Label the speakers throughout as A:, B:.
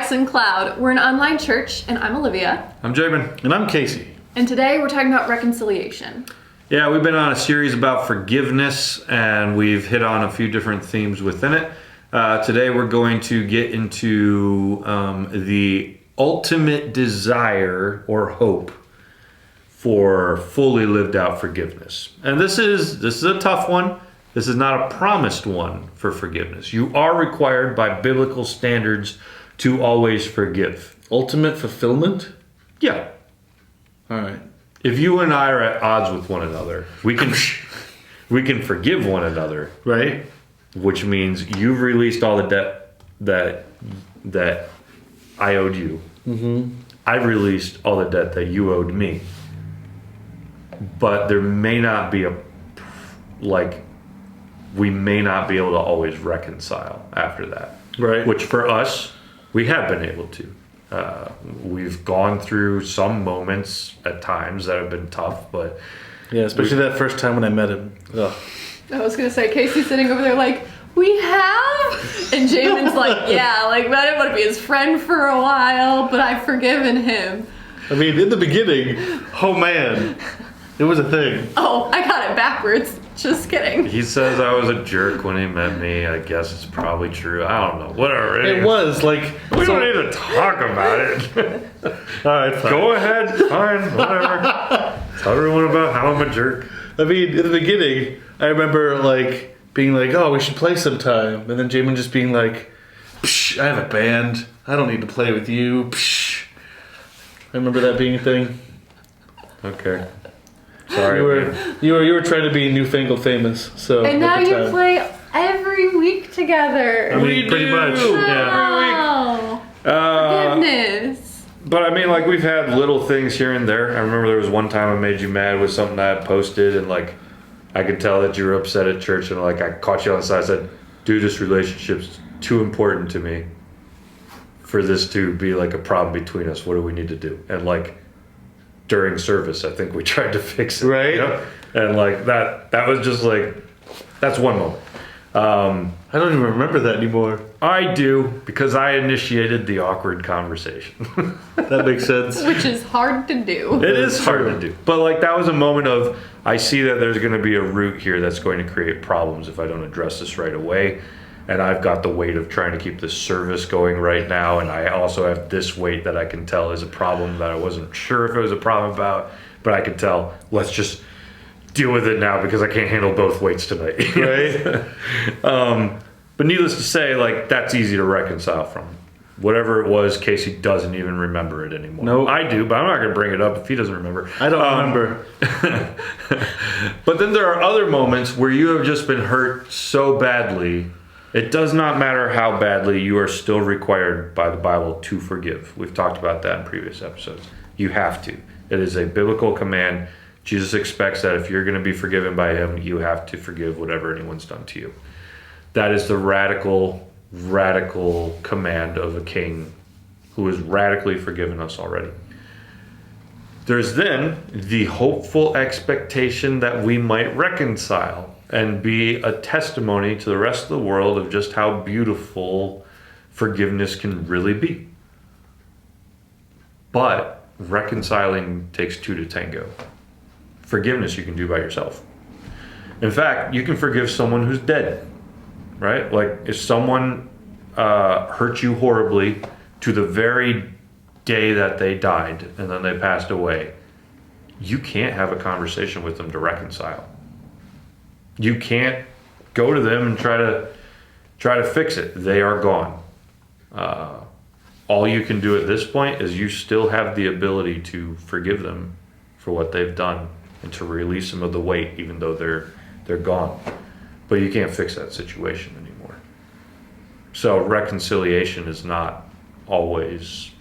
A: Jackson Cloud. We're an online church, and I'm Olivia.
B: I'm Jamin.
C: And I'm Casey.
A: And today we're talking about reconciliation.
B: Yeah, we've been on a series about forgiveness, and we've hit on a few different themes within it. Today we're going to get into the ultimate desire or hope for fully lived out forgiveness. And this is a tough one. This is not a promised one for forgiveness. You are required by biblical standards to always forgive.
C: Ultimate fulfillment?
B: Yeah.
C: All right.
B: If you and I are at odds with one another, we can forgive one another,
C: Right?
B: which means you've released all the debt that I owed you.
C: Mm-hmm.
B: I've released all the debt that you owed me. But there may not be we may not be able to always reconcile after that.
C: Right.
B: Which for us, we have been able to. We've gone through some moments at times that have been tough, but
C: Yeah, especially that first time when I met him. Ugh.
A: I was gonna say, Casey's sitting over there like, we have? And Jamin's like, yeah, like, I didn't want to be his friend for a while, but I've forgiven him.
C: I mean, in the beginning, oh man, it was a thing.
A: Oh, I got it backwards. Just kidding.
B: he says I was a jerk when he met me. I guess it's probably true. I don't know. Whatever.
C: It was like...
B: We don't need to talk about it.
C: All right, fine.
B: Go ahead. Fine. Whatever. Tell everyone about how I'm a jerk.
C: I mean, in the beginning, I remember like being like, oh, we should play sometime. And then Jamin just being like, psh, I have a band. I don't need to play with you. Psh. I remember that being a thing.
B: Okay. Sorry.
C: You were trying to be newfangled famous. So
A: And now
C: at the
A: you
C: time.
A: play every week together.
C: I mean, pretty much. Yeah.
A: Wow. Forgiveness.
B: But I mean, like, we've had little things here and there. I remember there was one time I made you mad with something I had posted, and like, I could tell that you were upset at church, and like, I caught you on the side and said, dude, this relationship's too important to me for this to be like a problem between us. What do we need to do? And like, during service, I think we tried to fix it.
C: Right.
B: You know? And like, that was just like, that's one moment.
C: I don't even remember that anymore.
B: I do, because I initiated the awkward conversation.
C: That makes sense.
A: Which is hard to do.
B: It is hard to do. But like, that was a moment of, I see that there's going to be a root here that's going to create problems if I don't address this right away. And I've got the weight of trying to keep this service going right now. And I also have this weight that I can tell is a problem that I wasn't sure if it was a problem about. But I could tell, let's just deal with it now because I can't handle both weights tonight. Right? But needless to say, like, that's easy to reconcile from. Whatever it was, Casey doesn't even remember it anymore.
C: Nope.
B: I do, but I'm not going to bring it up if he doesn't remember.
C: I don't remember.
B: But then there are other moments where you have just been hurt so badly. It does not matter how badly, you are still required by the Bible to forgive. We've talked about that in previous episodes. You have to. It is a biblical command. Jesus expects that if you're going to be forgiven by him, you have to forgive whatever anyone's done to you. That is the radical command of a king who has radically forgiven us already. There's then the hopeful expectation that we might reconcile and be a testimony to the rest of the world of just how beautiful forgiveness can really be. But reconciling takes two to tango. Forgiveness you can do by yourself. In fact, you can forgive someone who's dead, right? Like, if someone hurt you horribly to the very day that they died and then they passed away, you can't have a conversation with them to reconcile. You can't go to them and try to fix it. They are gone. All you can do at this point is you still have the ability to forgive them for what they've done and to release them of the weight, even though they're gone. But you can't fix that situation anymore. So reconciliation is not always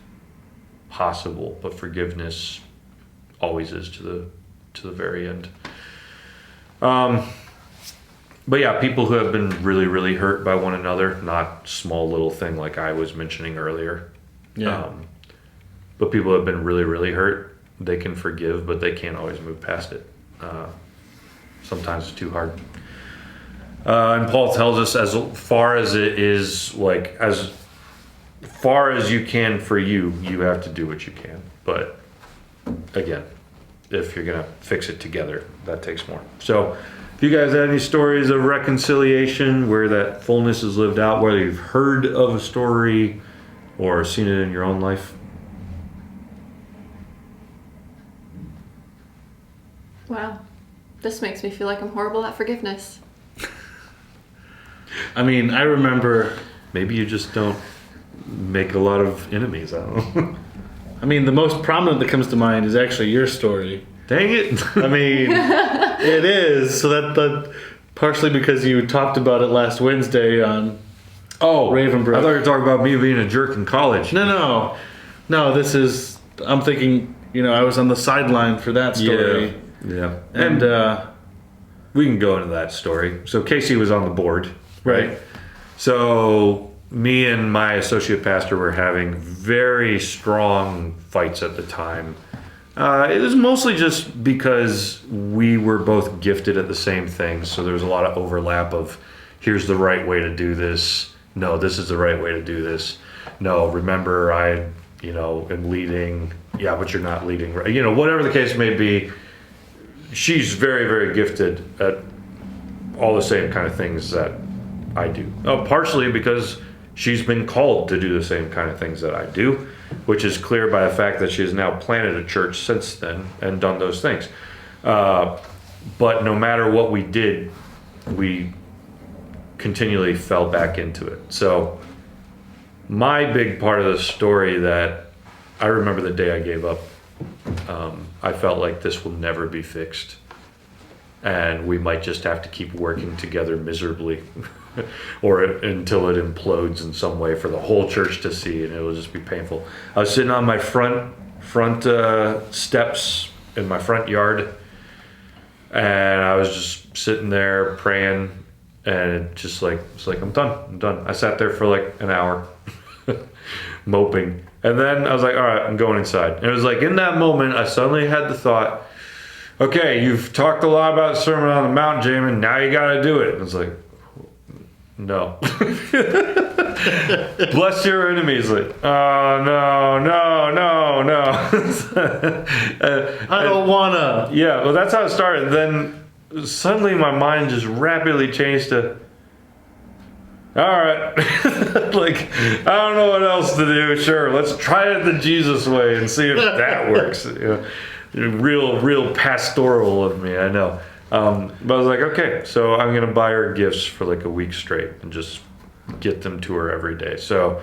B: possible, but forgiveness always is to the very end. But yeah, people who have been really, really hurt by one another, not small little thing like I was mentioning earlier.
C: Yeah.
B: But people who have been really, really hurt, they can forgive, but they can't always move past it. Sometimes it's too hard. And Paul tells us, as far as it is, like, as far as you can for you, you have to do what you can. But again, if you're gonna fix it together, that takes more. So if you guys have any stories of reconciliation where that fullness is lived out, whether you've heard of a story or seen it in your own life.
A: Wow. This makes me feel like I'm horrible at forgiveness.
C: I mean, I remember.
B: Maybe you just don't make a lot of enemies. I don't know.
C: I mean, the most prominent that comes to mind is actually your story.
B: Dang it.
C: I mean, it is. So that partially because you talked about it last Wednesday on Ravenbrook.
B: I thought you were talking about me being a jerk in college.
C: No. This is. I'm thinking. I was on the sideline for that story.
B: Yeah.
C: And
B: we can go into that story. So Casey was on the board, right? So me and my associate pastor were having very strong fights at the time. It was mostly just because we were both gifted at the same thing. So there was a lot of overlap of, here's the right way to do this. No, this is the right way to do this. No, remember I, am leading. Yeah, but you're not leading, right? Whatever the case may be. She's very, very gifted at all the same kind of things that I do. Partially because she's been called to do the same kind of things that I do, which is clear by the fact that she has now planted a church since then and done those things. But no matter what we did, we continually fell back into it. So my big part of the story that I remember the day I gave up, I felt like this will never be fixed. And we might just have to keep working together miserably or until it implodes in some way for the whole church to see, and it'll just be painful. I was sitting on my front steps in my front yard, and I was just sitting there praying, and it's like, I'm done. I sat there for like an hour moping. And then I was like, all right, I'm going inside. And it was like in that moment, I suddenly had the thought, okay, you've talked a lot about the Sermon on the Mount, Jamin. Now you got to do it. And it's like, no. Bless your enemies. Like, oh, no.
C: I don't want to.
B: Yeah, well, that's how it started. Then suddenly my mind just rapidly changed to, all right, like, I don't know what else to do. Sure, let's try it the Jesus way and see if that works. Real pastoral of me, I know. But I was like, okay, so I'm going to buy her gifts for like a week straight and just get them to her every day. So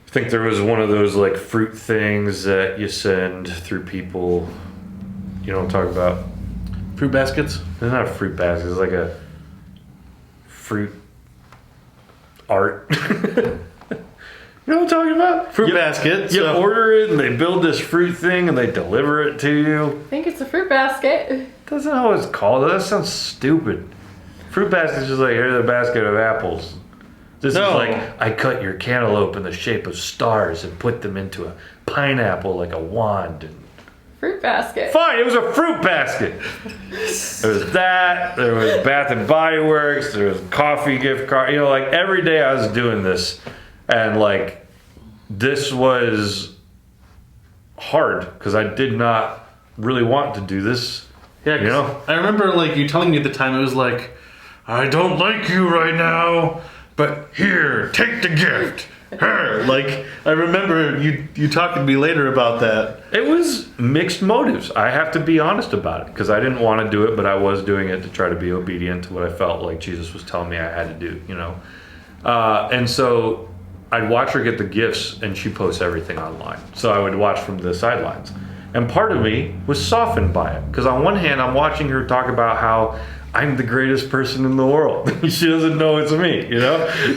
B: I think there was one of those like fruit things that you send through people. You know what I'm talking about?
C: Fruit baskets?
B: It's not a fruit basket. It's like a fruit art. You know what I'm talking about?
C: Fruit basket.
B: You order it and they build this fruit thing and they deliver it to you.
A: I think it's a fruit basket.
B: That's not what it's called. That sounds stupid. Fruit basket's just like, here's a basket of apples. This is like, I cut your cantaloupe in the shape of stars and put them into a pineapple like a wand.
A: Fruit basket.
B: Fine, it was a fruit basket. There was that. There was Bath and Body Works. There was coffee gift card. Like every day I was doing this, and like this was hard because I did not really want to do this.
C: Yeah, I remember like you telling me at the time. It was like, I don't like you right now, but here, take the gift. Like I remember you talking to me later about that.
B: It was mixed motives. I have to be honest about it because I didn't want to do it, but I was doing it to try to be obedient to what I felt like Jesus was telling me I had to do. And so I'd watch her get the gifts, and she posts everything online. So I would watch from the sidelines, and part of me was softened by it because on one hand I'm watching her talk about how I'm the greatest person in the world. She doesn't know it's me,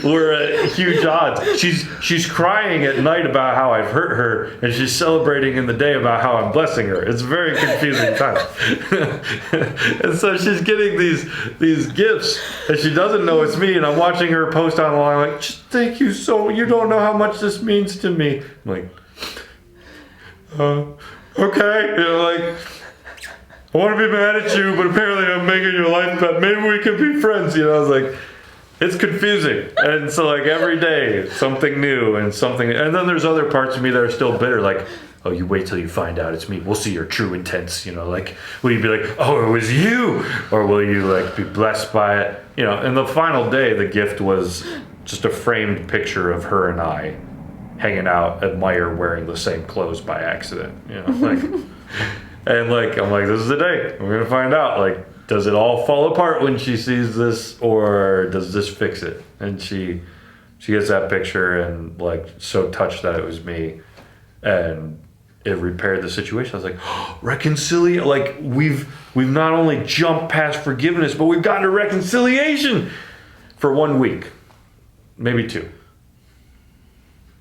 B: We're at huge odds. She's crying at night about how I've hurt her, and she's celebrating in the day about how I'm blessing her. It's a very confusing time. And so she's getting these gifts, and she doesn't know it's me, and I'm watching her post online like, thank you you don't know how much this means to me. I'm like, okay, I want to be mad at you, but apparently I'm making your life better. Maybe we could be friends. I was like, It's confusing. And so like every day, something new and something. And then there's other parts of me that are still bitter. Like, oh, you wait till you find out it's me. We'll see your true intents. You know, like, will you be like, oh, it was you? Or will you like be blessed by it? You know, and the final day, the gift was just a framed picture of her and I hanging out at Meyer wearing the same clothes by accident. You know, like, and like, I'm like, this is the day. We're going to find out. Like, does it all fall apart when she sees this, or does this fix it? And she gets that picture and like so touched that it was me, and it repaired the situation. I was like, oh, reconciliation! Like we've not only jumped past forgiveness, but we've gotten to reconciliation for 1 week, maybe 2.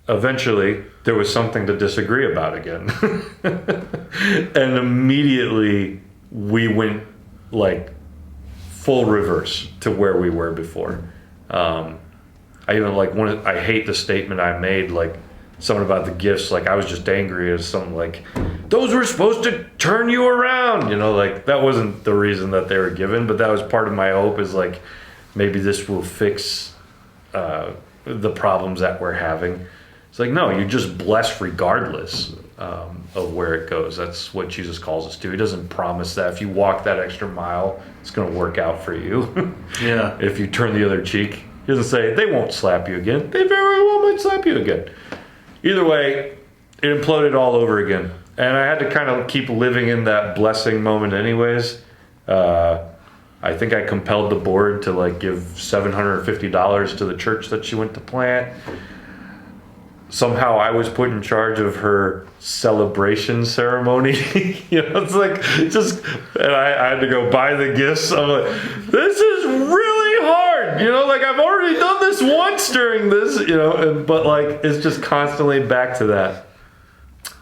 B: Eventually, there was something to disagree about again, and immediately we went like full reverse to where we were before. I even like I hate the statement I made, like something about the gifts. Like I was just angry as something like, those were supposed to turn you around. You know, like that wasn't the reason that they were given, but that was part of my hope is like, maybe this will fix the problems that we're having. It's like, no, you're just blessed regardless of where it goes. That's what Jesus calls us to. He doesn't promise that if you walk that extra mile, it's going to work out for you.
C: Yeah.
B: If you turn the other cheek. He doesn't say, they won't slap you again. They very well might slap you again. Either way, it imploded all over again. And I had to kind of keep living in that blessing moment anyways. I think I compelled the board to like give $750 to the church that she went to plant. Somehow I was put in charge of her celebration ceremony. You know, it's like just, and I had to go buy the gifts. I'm like, this is really hard. You know, like I've already done this once during this, you know, but like it's just constantly back to that.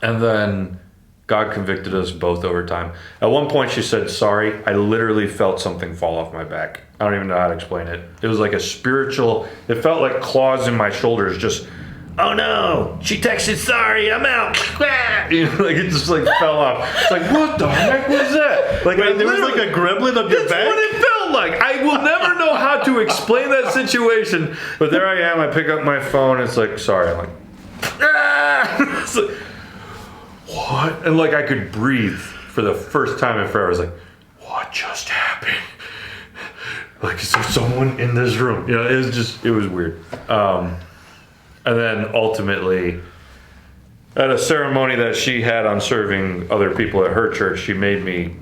B: And then God convicted us both over time. At one point she said, sorry. I literally felt something fall off my back. I don't even know how to explain it. It was like a spiritual, it felt like claws in my shoulders just, oh no, she texted sorry, I'm out. You know, like it just like fell off. It's like, what the heck was that? Like
C: Wait, there was like a gremlin up your
B: that's
C: back?
B: what it felt like. I will never know how to explain that situation. But there I am, I pick up my phone, it's like, sorry. I'm like, ah! It's like, what? And like I could breathe for the first time in forever. I was like, what just happened? Like, is there someone in this room? You know, it was weird. And then ultimately, at a ceremony that she had on serving other people at her church, she made me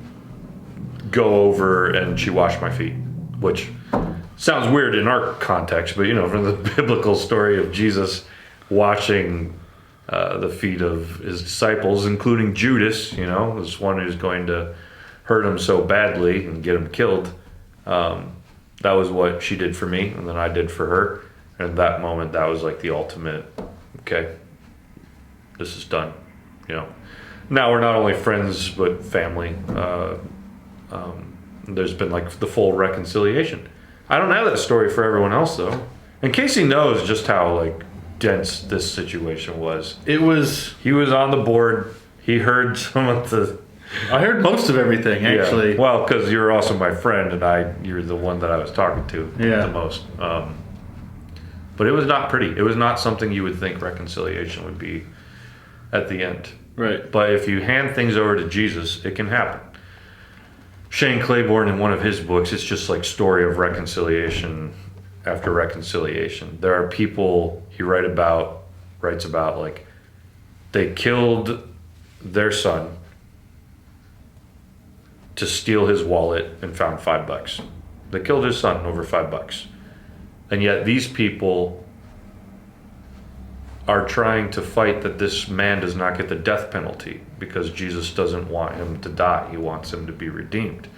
B: go over and she washed my feet, which sounds weird in our context, but you know, from the biblical story of Jesus washing the feet of his disciples, including Judas, you know, this one who's going to hurt him so badly and get him killed. That was what she did for me, and then I did for her. And at that moment, that was like the ultimate, okay, this is done, you know. Now we're not only friends, but family. There's been like the full reconciliation. I don't have that story for everyone else though. And Casey knows just how like dense this situation was. He was on the board. He heard some of the...
C: I heard most of everything, actually.
B: Yeah. Well, because you're also my friend, and you're the one that I was talking to the most. But it was not pretty. It was not something you would think reconciliation would be at the end.
C: Right.
B: But if you hand things over to Jesus, it can happen. Shane Claiborne, in one of his books, it's just like story of reconciliation after reconciliation. There are people he writes about like they killed their son to steal his wallet and found $5. They killed his son over $5. And yet these people are trying to fight that this man does not get the death penalty because Jesus doesn't want him to die. He wants him to be redeemed.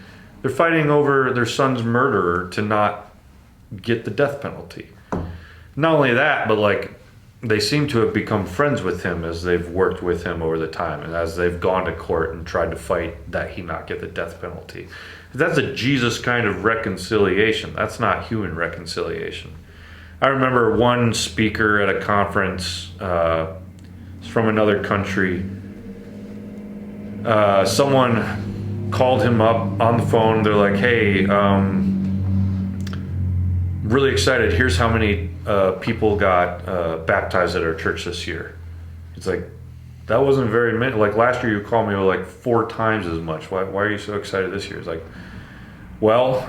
B: They're fighting over their son's murderer to not get the death penalty. Not only that, but like they seem to have become friends with him as they've worked with him over the time and as they've gone to court and tried to fight that he not get the death penalty. That's a Jesus kind of reconciliation. That's not human reconciliation. I remember one speaker at a conference from another country. Someone called him up on the phone. They're like, hey, really excited. Here's how many people got baptized at our church this year. It's like, that wasn't very many. Like last year, you called me like 4 times as much. Why are you so excited this year? It's like, well,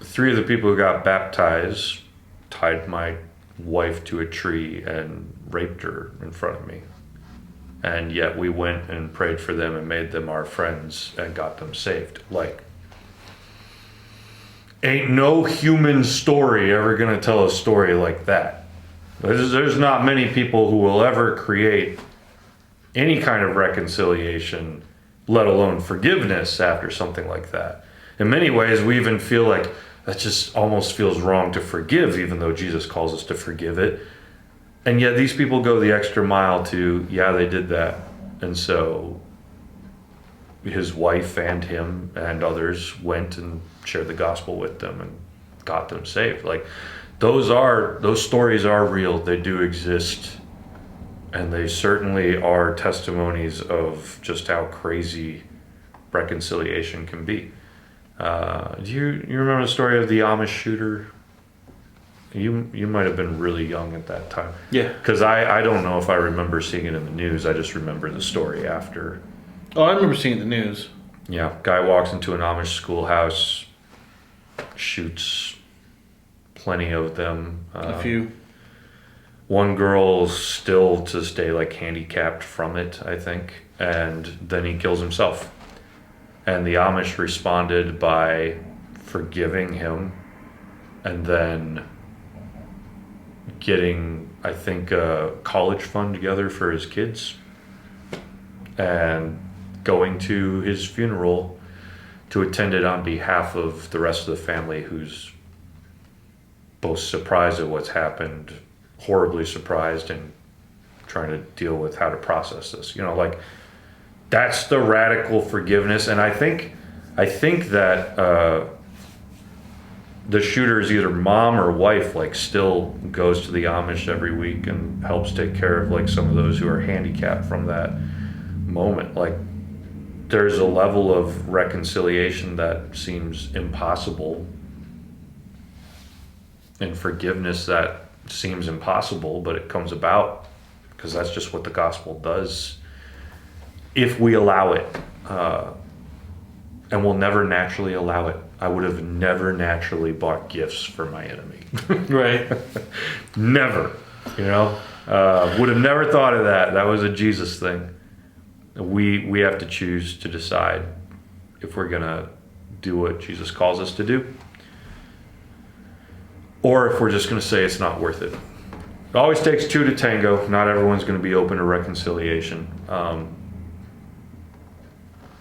B: 3 of the people who got baptized tied my wife to a tree and raped her in front of me. And yet we went and prayed for them and made them our friends and got them saved. Like, ain't no human story ever gonna tell a story like that. There's not many people who will ever create any kind of reconciliation, let alone forgiveness after something like that. In many ways, we even feel like that just almost feels wrong to forgive, even though Jesus calls us to forgive it. And yet these people go the extra mile to, yeah, they did that. And so his wife and him and others went and shared the gospel with them and got them saved. Like, those stories are real. They do exist. And they certainly are testimonies of just how crazy reconciliation can be. Do you remember the story of the Amish shooter? You might have been really young at that time.
C: Yeah.
B: Because I don't know if I remember seeing it in the news. I just remember the story after.
C: Oh, I remember seeing the news.
B: Yeah, guy walks into an Amish schoolhouse, shoots plenty of them.
C: A few.
B: One girl still to this day like handicapped from it, I think, and then he kills himself. And the Amish responded by forgiving him and then getting, I think, a college fund together for his kids and going to his funeral to attend it on behalf of the rest of the family, who's both surprised at what's happened, horribly surprised, and trying to deal with how to process this. Like, that's the radical forgiveness. And I think that the shooter's either mom or wife like still goes to the Amish every week and helps take care of like some of those who are handicapped from that moment. Like, there's a level of reconciliation that seems impossible, and forgiveness that seems impossible, but it comes about because that's just what the gospel does if we allow it. And we'll never naturally allow it. I would have never naturally bought gifts for my enemy.
C: Right.
B: Never. Would have never thought of that. That was a Jesus thing. We have to choose to decide if we're going to do what Jesus calls us to do, or if we're just going to say it's not worth it. It always takes 2 to tango. Not everyone's going to be open to reconciliation.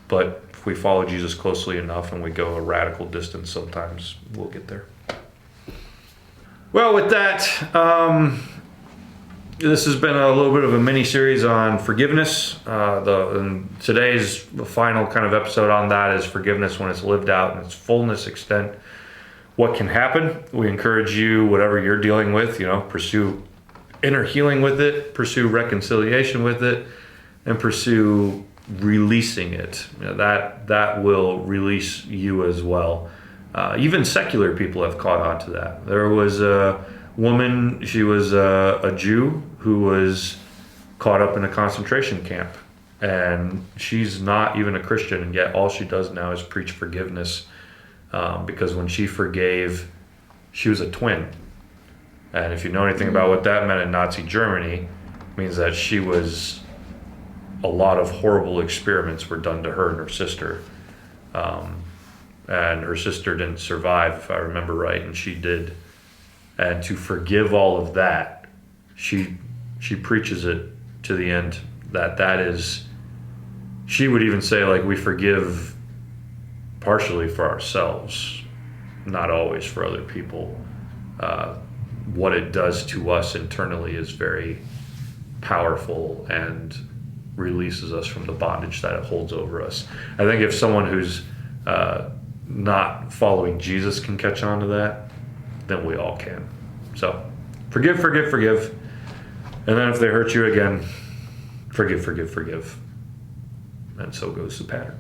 B: But if we follow Jesus closely enough and we go a radical distance, sometimes we'll get there. Well, with that, this has been a little bit of a mini series on forgiveness. And today's the final kind of episode on that is forgiveness when it's lived out in its fullness extent. What can happen? We encourage you, whatever you're dealing with, pursue inner healing with it, pursue reconciliation with it, and pursue releasing it. That will release you as well. Even secular people have caught on to that. There was a woman, she was a Jew who was caught up in a concentration camp, and she's not even a Christian, and yet all she does now is preach forgiveness, because when she forgave, she was a twin. And if you know anything about what that meant in Nazi Germany, it means that a lot of horrible experiments were done to her and her sister. And her sister didn't survive, if I remember right, and she did. And to forgive all of that, she preaches it to the end, that is, she would even say, like, we forgive partially for ourselves, not always for other people. What it does to us internally is very powerful and releases us from the bondage that it holds over us. I think if someone who's not following Jesus can catch on to that, then we all can. So forgive. And then if they hurt you again, forgive. And so goes the pattern.